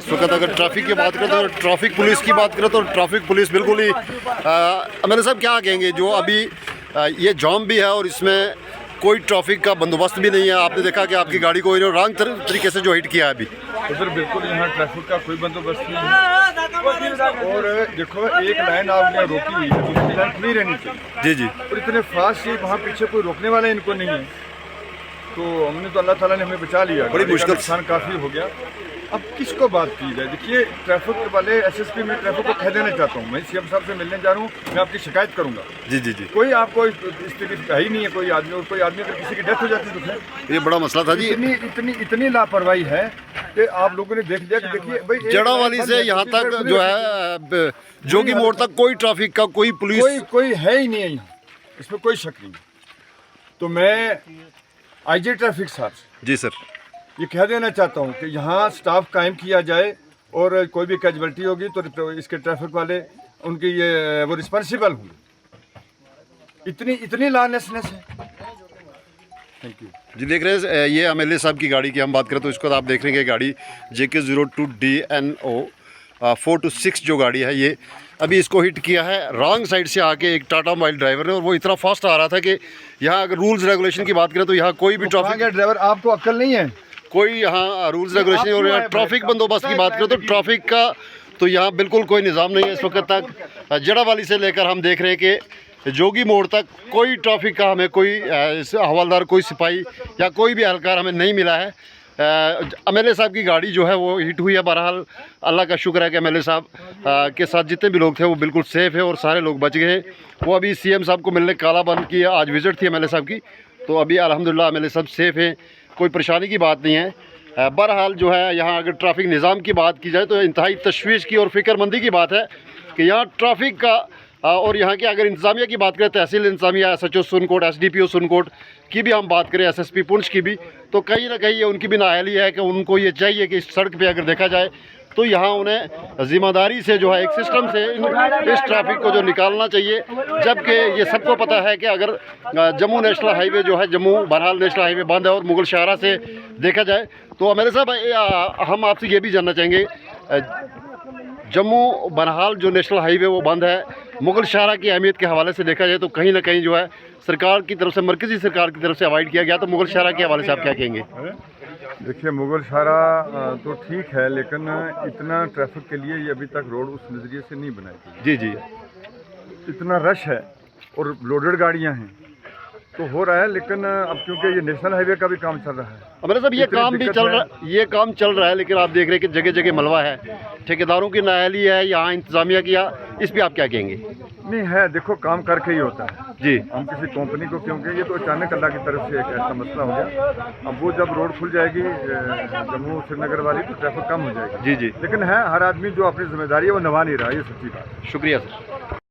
इस वक्त अगर ट्रैफिक की बात करें तो ट्रैफिक पुलिस की बात करें तो ट्रैफिक पुलिस बिल्कुल ही मेरे साहब क्या कहेंगे जो अभी ये जाम भी है और इसमें कोई ट्रैफिक का बंदोबस्त भी नहीं है। आपने देखा कि आपकी गाड़ी को रॉन्ग तरीके से जो हिट किया है अभी। तो सर बिल्कुल यहाँ ट्रैफिक का कोई बंदोबस्त नहीं है। और देखो एक लाइन आपने रोकी हुई है, दूसरी लाइन खुली रहनी चाहिए। जी जी। और इतने फास्ट से वहाँ पीछे कोई रोकने वाला इनको नहीं है, तो हमने तो अल्लाह ताला ने हमें बचा लिया। बड़ी मुश्किल नुकसान काफ़ी हो गया। अब किसको बात की जाए? देखिए ट्रैफिक वाले एसएसपी में ट्रैफिक को कह देना चाहता हूँ, मैं सीएम साहब से मिलने जा रहा हूँ, मैं आपकी शिकायत करूँगा। जी जी जी। कोई आपको स्थिति है ही नहीं है। कोई आदमी अगर किसी की डेथ हो जाती है तो ये बड़ा मसला था जी। इतनी लापरवाही है कि आप लोगों ने देख लिया कि देखिए भाई जड़ावाली से यहाँ तक जो है जोगी मोड़ तक कोई ट्रैफिक का कोई पुलिस कोई है ही नहीं है यहाँ, इसमें कोई शक नहीं। तो मैं आईजी ट्रैफिक साहब से जी सर ये कह देना चाहता हूँ कि यहाँ स्टाफ कायम किया जाए और कोई भी कैजुअल्टी होगी तो इसके ट्रैफिक वाले उनके ये वो रिस्पॉन्सिबल होंगे। इतनी लॉलेसनेस है। थैंक यू जी। देख रहे हैं ये एमएलए साहब की गाड़ी की हम बात करें तो इसको आप देख रहे हैं कि गाड़ी JK02DNO 426 जो गाड़ी है ये अभी इसको हिट किया है रॉन्ग साइड से आके एक टाटा मोबाइल ड्राइवर ने, और वो इतना फास्ट आ रहा था कि यहाँ अगर रूल्स रेगुलेशन की बात करें तो यहाँ कोई भी ट्रैफिक ड्राइवर आपको अक्ल नहीं है, कोई यहाँ रूल्स रेगुलेशन और यहाँ ट्रैफिक बंदोबस्त की बात करें तो ट्रैफिक का तो यहाँ बिल्कुल कोई निज़ाम नहीं है इस वक्त तक। जड़ावाली से लेकर हम देख रहे हैं कि जोगी मोड़ तक कोई ट्रैफिक का हमें कोई हवलदार कोई सिपाही या कोई भी एहलकार हमें नहीं मिला है। एमएलए साहब की गाड़ी जो है वो हिट हुई है। बहरहाल अल्लाह का शुक्र है कि एमएलए साहब के साथ जितने भी लोग थे वो बिल्कुल सेफ़ है और सारे लोग बच गए। वो अभी सीएम साहब को मिलने कालाबंद की आज विज़िट थी एमएलए साहब की, तो अभी अल्हम्दुलिल्लाह एमएलए साहब सेफ़ हैं, कोई परेशानी की बात नहीं है। बहरहाल जो है यहाँ अगर ट्रैफिक निज़ाम की बात की जाए तो इंतहाई तशवीश की और फ़िक्रमंदी की बात है कि यहाँ ट्रैफिक का और यहाँ की अगर इंतज़ामिया की बात करें तहसील इंतज़ामिया SHO सुनकोट SDPO सुनकोट की भी हम बात करें SSP पुंछ की भी, तो कहीं ना कहीं ये उनकी भी नाअहली है कि उनको ये चाहिए कि इस सड़क पे अगर देखा जाए तो यहाँ उन्हें ज़िम्मेदारी से जो है एक सिस्टम से इस ट्रैफिक को जो निकालना चाहिए। जबकि ये सबको पता है कि अगर जम्मू नेशनल हाईवे जो है जम्मू बहरहाल नेशनल हाईवे बंद है और मुगल शाहरा से देखा जाए तो मेरे साहब हम आपसे ये भी जानना चाहेंगे जम्मू बहरहाल जो नेशनल हाईवे वो बंद है, मुगल शाहरा की अहमियत के हवाले से देखा जाए तो कहीं ना कहीं जो है सरकार की तरफ से मरकज़ी सरकार की तरफ से अवॉइड किया गया, तो मुगल शाहरा के हवाले से आप क्या कहेंगे? देखिए मुगल शाहरा तो ठीक है लेकिन इतना ट्रैफिक के लिए ये अभी तक रोड उस नज़रिए से नहीं बनाई गई। जी जी। इतना रश है और लोडेड गाड़ियां हैं तो हो रहा है, लेकिन अब क्योंकि ये नेशनल हाईवे का भी काम चल रहा है मेरे साहब ये काम चल रहा है लेकिन आप देख रहे हैं कि जगह जगह मलबा है, ठेकेदारों की नाअहली है, यहाँ इंतज़ामिया किया, इस पर आप क्या कहेंगे? नहीं है, देखो काम करके ही होता है जी। हम किसी कंपनी को, क्योंकि ये तो अचानक अल्लाह की तरफ से एक ऐसा मसला हो गया। अब वो जब रोड खुल जाएगी जम्मू श्रीनगर वाली तो ट्रैफिक कम हो जाएगी। जी जी। लेकिन है हर आदमी जो अपनी जिम्मेदारी है वो निभा नहीं रहा, ये सच्ची बात है। शुक्रिया सर।